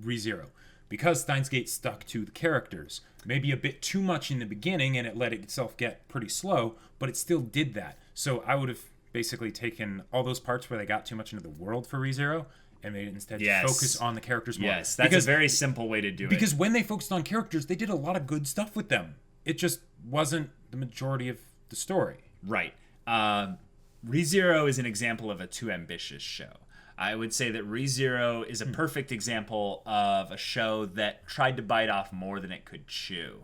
B: ReZero, because Steins Gate stuck to the characters, maybe a bit too much in the beginning, and it let itself get pretty slow, but it still did that. So I would have basically taken all those parts where they got too much into the world for ReZero and made it instead focus on the characters more.
A: Yes, that's a very simple way to do it.
B: Because when they focused on characters, they did a lot of good stuff with them. It just wasn't the majority of the story.
A: Right. ReZero is an example of a too ambitious show. I would say that ReZero is a perfect example of a show that tried to bite off more than it could chew.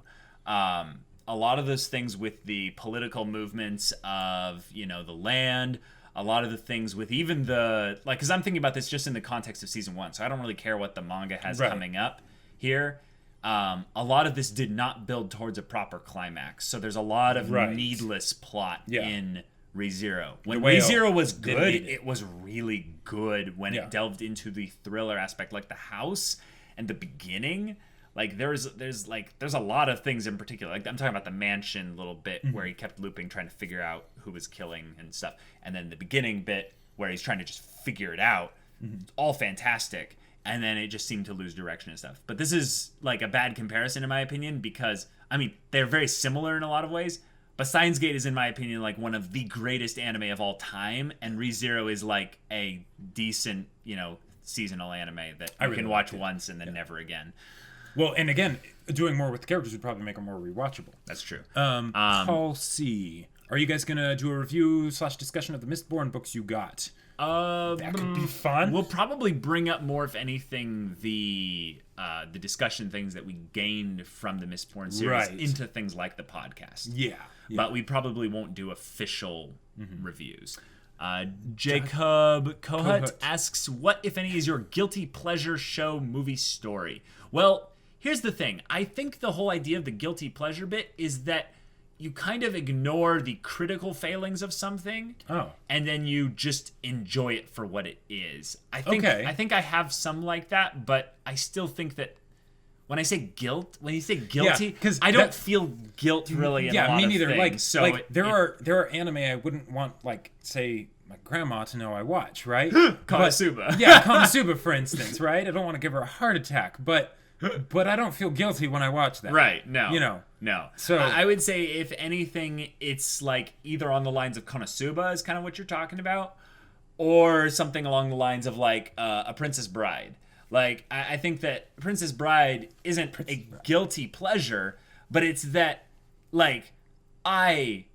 A: A lot of those things with the political movements of, the land, a lot of the things with even because I'm thinking about this just in the context of season 1, so I don't really care what the manga has coming up here. A lot of this did not build towards a proper climax, so there's a lot of needless plot in ReZero. When ReZero was good, it was really good when it delved into the thriller aspect, like the house and the beginning. Like there's a lot of things in particular. Like I'm talking about the mansion little bit where he kept looping, trying to figure out who was killing and stuff, and then the beginning bit where he's trying to just figure it out. All fantastic, and then it just seemed to lose direction and stuff. But this is like a bad comparison in my opinion, because they're very similar in a lot of ways. But Steins Gate is, in my opinion, like one of the greatest anime of all time, and ReZero is like a decent, seasonal anime that you can watch once and then never again.
B: Well, and again, doing more with the characters would probably make them more rewatchable.
A: That's true.
B: Paul C. Are you guys gonna do a review / discussion of the Mistborn books you got? That could be fun.
A: We'll probably bring up more, if anything, the discussion things that we gained from the Mistborn series into things like the podcast.
B: Yeah.
A: But we probably won't do official reviews. Jacob Kohut asks, what, if any, is your guilty pleasure show movie story? Well, here's the thing. I think the whole idea of the guilty pleasure bit is that you kind of ignore the critical failings of something, and then you just enjoy it for what it is. I think I have some like that, but I still think that when you say guilty, because I don't feel guilt really in a lot
B: me neither.
A: Of things.
B: There are anime I wouldn't want, say, my grandma to know I watch, right?
A: Konosuba.
B: Konosuba, for instance, right? I don't want to give her a heart attack, but I don't feel guilty when I watch that.
A: Right, no. No.
B: So
A: I would say, if anything, it's like either on the lines of Konosuba is kind of what you're talking about, or something along the lines of like A Princess Bride. Like, I think that Princess Bride isn't a guilty pleasure, but it's that, like, I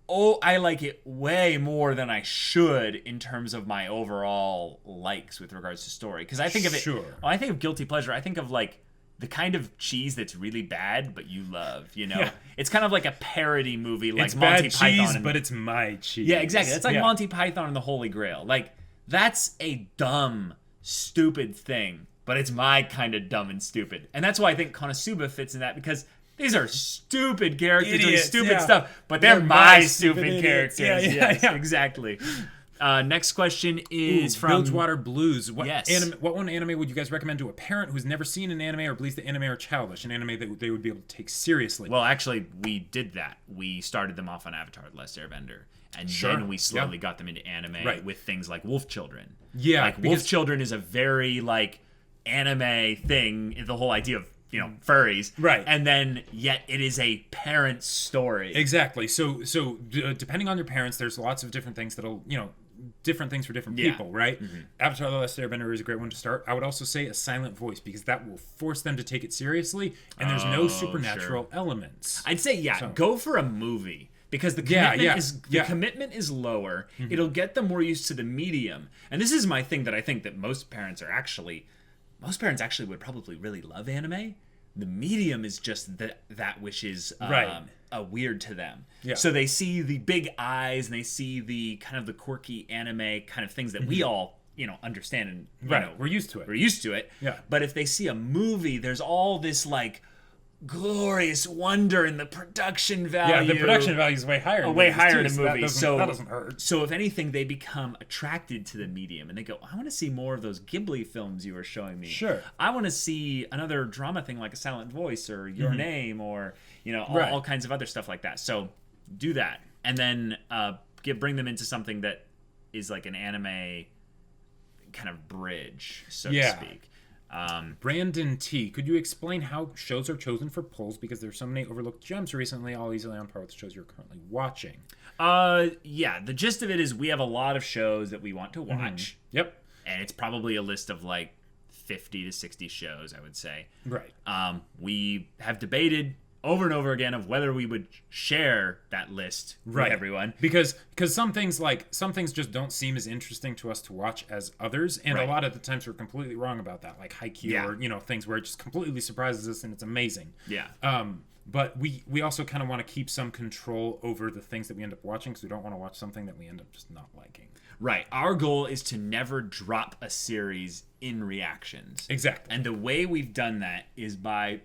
A: like it way more than I should in terms of my overall likes with regards to story. Because I think of it, when I think of guilty pleasure, I think of, like, the kind of cheese that's really bad, but you love, Yeah. It's kind of like a parody movie, like
B: it's
A: Monty
B: bad
A: Python.
B: Cheese, but it's my cheese.
A: Yeah, exactly. It's like Monty Python and the Holy Grail. Like, that's a dumb, stupid thing, but it's my kind of dumb and stupid. And that's why I think Konosuba fits in that, because these are stupid characters doing
B: Idiots,
A: stupid stuff, but they're my stupid characters.
B: Yeah,
A: Exactly. Next question is from
B: Bilgewater Blues. What
A: Yes.
B: What one anime would you guys recommend to a parent who's never seen an anime or believes the anime are childish? An anime that they would be able to take seriously.
A: Well, actually, we did that. We started them off on Avatar: The Last Airbender, and then we slowly got them into anime with things like Wolf Children.
B: Yeah,
A: like Wolf Children is a very like anime thing. The whole idea of furries,
B: right?
A: And then yet it is a parent story.
B: Exactly. So depending on your parents, there's lots of different things that'll different things for different people, right? Avatar: The Last Airbender is a great one to start. I would also say A Silent Voice, because that will force them to take it seriously, and there's no supernatural elements.
A: I'd say go for a movie, because the commitment is lower. It'll get them more used to the medium. And this is my thing that I think that most parents actually would probably really love anime. The medium is just that which is weird to them. Yeah. So they see the big eyes and they see the kind of the quirky anime kind of things that we all understand and
B: we're used to it.
A: We're used to it.
B: Yeah.
A: But if they see a movie, there's all this like glorious wonder in the production value.
B: Yeah, the production value is way higher.
A: Way higher in a movie.
B: So that doesn't hurt.
A: So if anything, they become attracted to the medium and they go, I want to see more of those Ghibli films you were showing me.
B: Sure.
A: I want to see another drama thing like A Silent Voice or Your Name or all kinds of other stuff like that. So do that, and then bring them into something that is like an anime kind of bridge, so to speak.
B: Brandon T, could you explain how shows are chosen for polls? Because there's so many overlooked gems recently, all easily on par with the shows you're currently watching.
A: The gist of it is we have a lot of shows that we want to watch.
B: Yep.
A: And it's probably a list of like 50 to 60 shows, I would say.
B: Right.
A: We have debated over and over again of whether we would share that list with everyone,
B: because some things just don't seem as interesting to us to watch as others, and a lot of the times we're completely wrong about that, like Haikyuu or things where it just completely surprises us and it's amazing. But we also kind of want to keep some control over the things that we end up watching, because we don't want to watch something that we end up just not liking.
A: Right. Our goal is to never drop a series in reactions.
B: Exactly.
A: And the way we've done that is by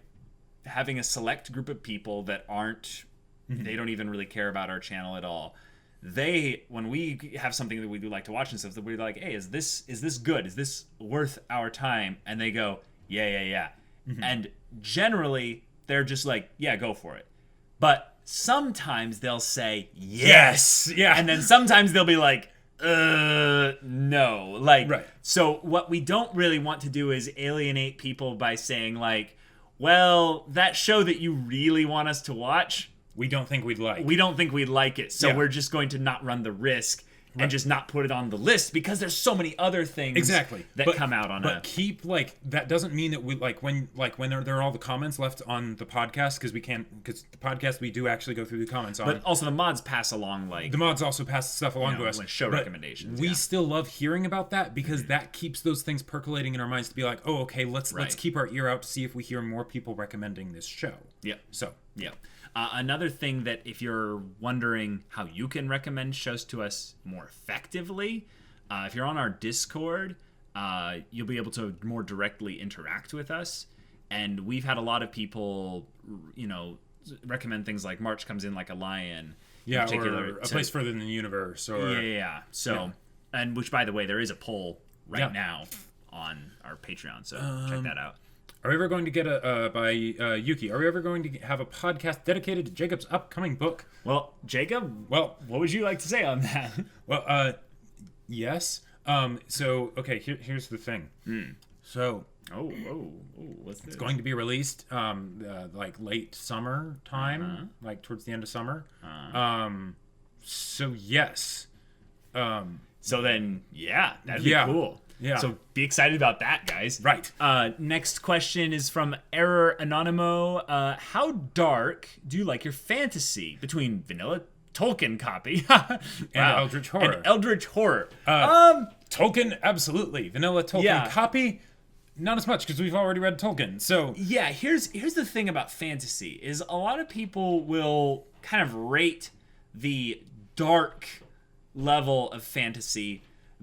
A: having a select group of people that aren't, they don't even really care about our channel at all. When we have something that we do like to watch and stuff, that we're like, hey, is this good? Is this worth our time? And they go, yeah. And generally, they're just like, yeah, go for it. But sometimes they'll say, yes.
B: Yeah.
A: And then sometimes they'll be like, no. So what we don't really want to do is alienate people by saying like, well, that show that you really want us to watch,
B: we don't think we'd like.
A: We don't think we'd like it. So we're just going to not run the risk and just not put it on the list, because there's so many other things that come out on
B: But keep that doesn't mean that we when there are all the comments left on the podcast, because the podcast we do actually go through the comments on.
A: But also the mods pass along
B: the mods also pass stuff along to us.
A: Show recommendations.
B: We still love hearing about that, because that keeps those things percolating in our minds to be like, oh, okay, let's keep our ear out to see if we hear more people recommending this show.
A: Another thing that, if you're wondering how you can recommend shows to us more effectively, if you're on our Discord, you'll be able to more directly interact with us. And we've had a lot of people, recommend things like March Comes In Like a Lion.
B: Yeah, or A Place Further Than the Universe. Or
A: and which, by the way, there is a poll now on our Patreon, so check that out.
B: Are we ever going to get by Yuki? Are we ever going to have a podcast dedicated to Jacob's upcoming book?
A: Well, Jacob, what would you like to say on that?
B: Well, yes. So, okay, here's the thing. So,
A: what's this?
B: It's going to be released like late summer time, like towards the end of summer. So yes.
A: So then, that'd be cool.
B: Yeah.
A: So be excited about that, guys.
B: Right.
A: Next question is from Error Anonymo. How dark do you like your fantasy between vanilla Tolkien copy
B: and Eldritch Horror?
A: And Eldritch Horror.
B: Tolkien, absolutely. Vanilla Tolkien copy, not as much, because we've already read Tolkien. So
A: here's the thing about fantasy is a lot of people will kind of rate the dark level of fantasy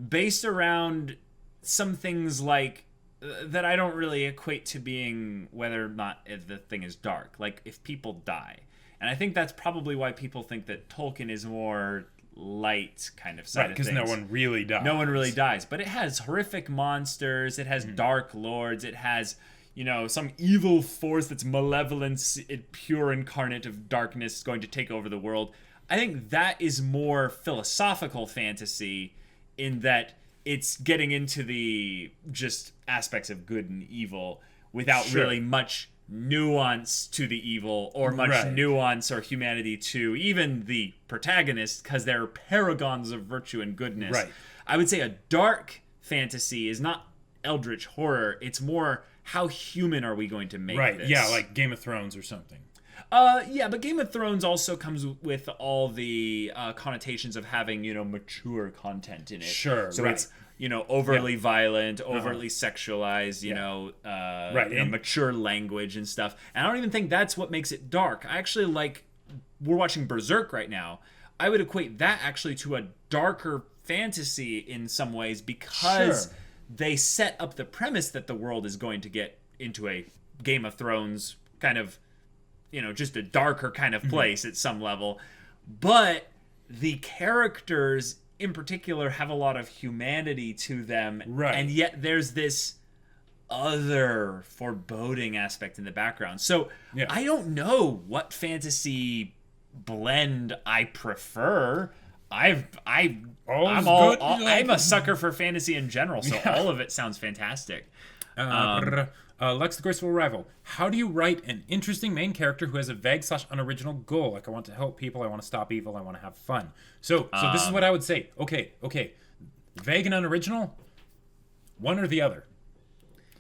A: based around some things like that I don't really equate to being whether or not the thing is dark. Like, if people die. And I think that's probably why people think that Tolkien is more light kind of side of things.
B: Because no one really dies.
A: No one really dies. But it has horrific monsters. It has dark lords. It has, some evil force that's malevolence, pure incarnate of darkness going to take over the world. I think that is more philosophical fantasy in that it's getting into the just aspects of good and evil without really much nuance to the evil or much nuance or humanity to even the protagonist, because they're paragons of virtue and goodness.
B: Right.
A: I would say a dark fantasy is not eldritch horror. It's more, how human are we going to make this?
B: Yeah, like Game of Thrones or something.
A: Yeah, but Game of Thrones also comes with all the connotations of having, mature content in it.
B: Sure,
A: so it's, overly violent, overtly sexualized, mature language and stuff. And I don't even think that's what makes it dark. I actually we're watching Berserk right now. I would equate that actually to a darker fantasy in some ways, because they set up the premise that the world is going to get into a Game of Thrones kind of, just a darker kind of place at some level. But the characters in particular have a lot of humanity to them. Right. And yet there's this other foreboding aspect in the background. So I don't know what fantasy blend I prefer. I'm a sucker for fantasy in general, so all of it sounds fantastic.
B: Lex the Graceful Rival. How do you write an interesting main character who has a vague / unoriginal goal? Like, I want to help people, I want to stop evil, I want to have fun. So this is what I would say. Okay. Vague and unoriginal, one or the other.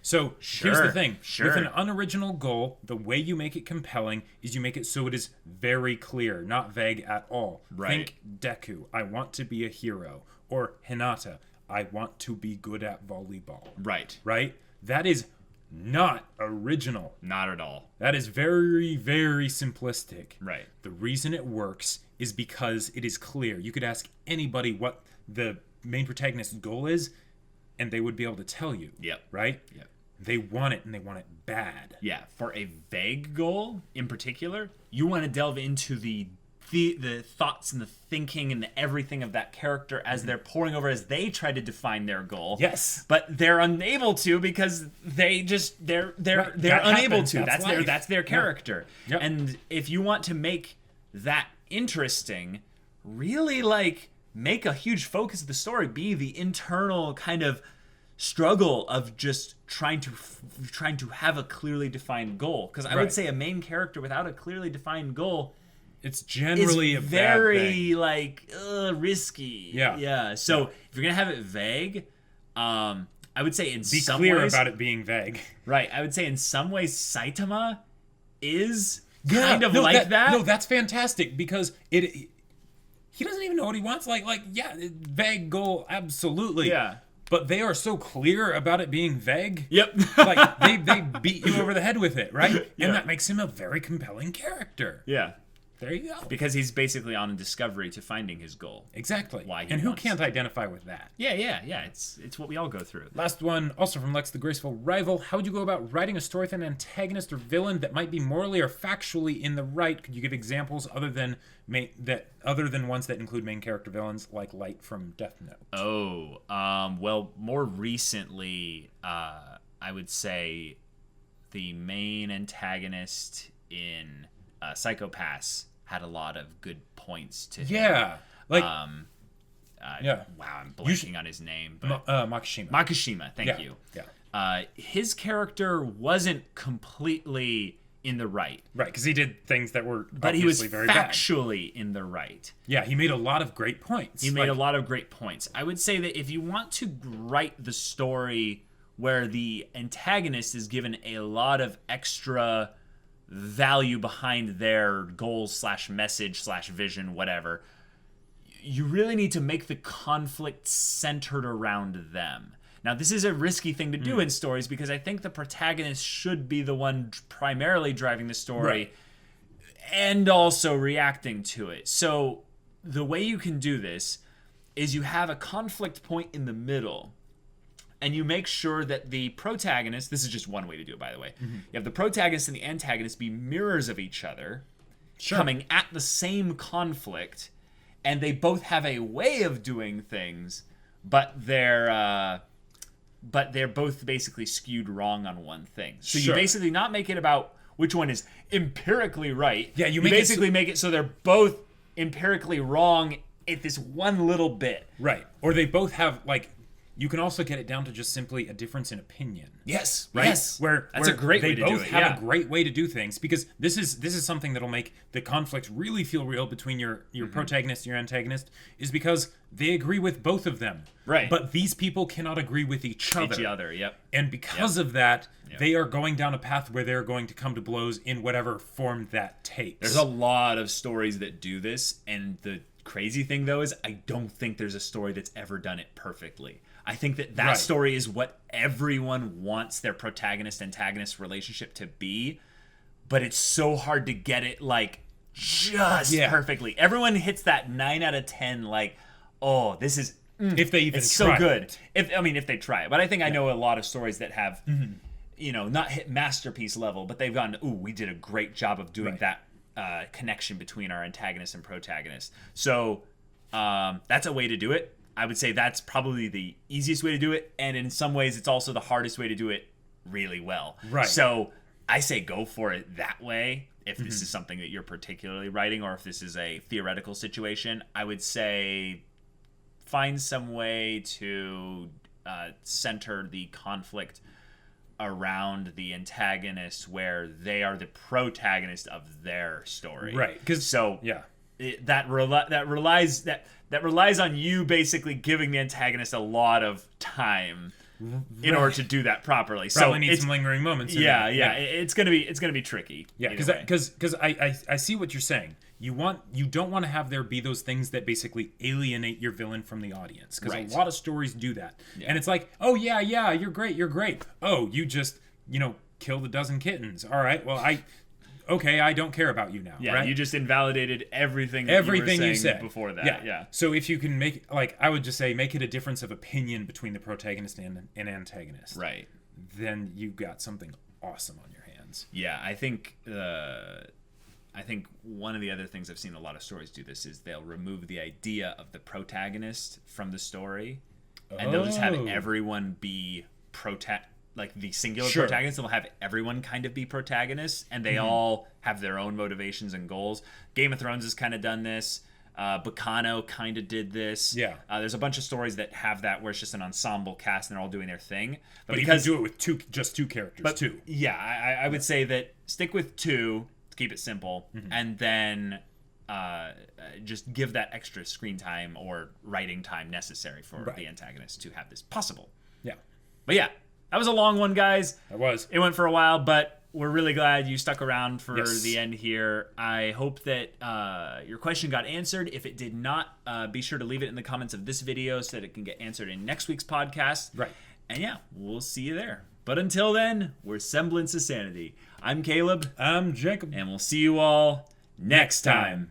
B: So here's the thing. With an unoriginal goal, the way you make it compelling is you make it so it is very clear, not vague at all. Right. Think Deku, I want to be a hero. Or Hinata, I want to be good at volleyball. Right? That is not original.
A: Not at all.
B: That is very, very simplistic.
A: Right.
B: The reason it works is because it is clear. You could ask anybody what the main protagonist's goal is, and they would be able to tell you.
A: Yep.
B: Right?
A: Yep.
B: They want it, and they want it bad.
A: Yeah. For a vague goal, in particular, you want to delve into the thoughts and the thinking and the everything of that character as they're pouring over, as they try to define their goal.
B: Yes.
A: But they're unable to, because they're unable to. That's their character.
B: Yeah. Yep.
A: And if you want to make that interesting, really make a huge focus of the story be the internal kind of struggle of just trying to have a clearly defined goal. Because I would say a main character without a clearly defined goal,
B: it's generally a
A: very
B: bad thing.
A: risky.
B: Yeah.
A: So if you're gonna have it vague, I would say
B: be clear about it being vague.
A: Right. I would say in some ways Saitama is kind of that.
B: No, that's fantastic, because he doesn't even know what he wants. Vague goal, absolutely.
A: Yeah.
B: But they are so clear about it being vague.
A: Yep.
B: They beat you over the head with it, right? And that makes him a very compelling character.
A: Yeah.
B: There you go.
A: Because he's basically on a discovery to finding his goal.
B: Exactly. And who can't identify with that?
A: Yeah. It's what we all go through.
B: Last one, also from Lex the Graceful Rival. How would you go about writing a story with an antagonist or villain that might be morally or factually in the right? Could you give examples other than ones that include main character villains, like Light from Death Note?
A: Well, more recently, I would say the main antagonist in Psycho-Pass had a lot of good points to him.
B: Yeah.
A: Wow, I'm blanking on his name. But
B: Makishima.
A: Makishima, thank you.
B: Yeah.
A: His character wasn't completely in the right.
B: Right, because he did things that were
A: but he was
B: very
A: factually in the right.
B: Yeah, he made a lot of great points.
A: I would say that if you want to write the story where the antagonist is given a lot of extra value behind their goals / message / vision, whatever, you really need to make the conflict centered around them. Now, this is a risky thing to do in stories, because I think the protagonist should be the one primarily driving the story and also reacting to it. So the way you can do this is you have a conflict point in the middle, and you make sure that the protagonist, this is just one way to do it, by the way. You have the protagonist and the antagonist be mirrors of each other, coming at the same conflict, and they both have a way of doing things, but they're both basically skewed wrong on one thing. So you basically not make it about which one is empirically right.
B: Yeah, you
A: basically make it so they're both empirically wrong at this one little bit.
B: Right. Or they both have, like, you can also get it down to just simply a difference in opinion.
A: Yes.
B: Right?
A: Yes.
B: That's
A: a great way to do it.
B: They both have a great way to do things, because this is something that'll make the conflict really feel real between your protagonist and your antagonist, is because they agree with both of them.
A: Right.
B: But these people cannot agree with each other.
A: Yep.
B: And because of that, they are going down a path where they're going to come to blows in whatever form that takes.
A: There's a lot of stories that do this, and the crazy thing, though, is I don't think there's a story that's ever done it perfectly. I think that story is what everyone wants their protagonist-antagonist relationship to be, but it's so hard to get it, like, just perfectly. Everyone hits that 9 out of 10, like, oh, this is...
B: if they even
A: it's
B: try
A: so good. If they try it. But I think I know a lot of stories that have, not hit masterpiece level, but they've gone, ooh, we did a great job of doing that connection between our antagonist and protagonist. So that's a way to do it. I would say that's probably the easiest way to do it, and in some ways it's also the hardest way to do it really well.
B: Right.
A: So I say go for it that way if this is something that you're particularly writing, or if this is a theoretical situation. I would say find some way to center the conflict around the antagonist where they are the protagonist of their story.
B: Right.
A: That relies on you basically giving the antagonist a lot of time in order to do that properly.
B: Probably need some lingering moments.
A: It's gonna be tricky.
B: Yeah, because I see what you're saying. You don't want to have there be those things that basically alienate your villain from the audience, because a lot of stories do that. And it's like, oh yeah, you're great. Oh, you just killed a dozen kittens. All right, well I don't care about you now.
A: Yeah,
B: right?
A: You just invalidated everything you said before that. Yeah.
B: So if you can make, I would just say, make it a difference of opinion between the protagonist and antagonist.
A: Right.
B: Then you've got something awesome on your hands.
A: Yeah, I think one of the other things I've seen a lot of stories do this is they'll remove the idea of the protagonist from the story, and they'll just have everyone be like the singular protagonist. They'll have everyone kind of be protagonists, and they all have their own motivations and goals. Game of Thrones has kind of done this. Bacano kind of did this.
B: Yeah.
A: There's a bunch of stories that have that where it's just an ensemble cast and they're all doing their thing.
B: But because you can do it with just two characters, too.
A: Yeah, I would say that stick with two to keep it simple, and then just give that extra screen time or writing time necessary for the antagonist to have this possible.
B: Yeah.
A: But yeah, that was a long one, guys.
B: It
A: went for a while, but we're really glad you stuck around for the end here. I hope that your question got answered. If it did not, be sure to leave it in the comments of this video so that it can get answered in next week's podcast.
B: Right.
A: And yeah, we'll see you there. But until then, we're Semblance of Sanity. I'm Caleb.
B: I'm Jacob.
A: And we'll see you all next time.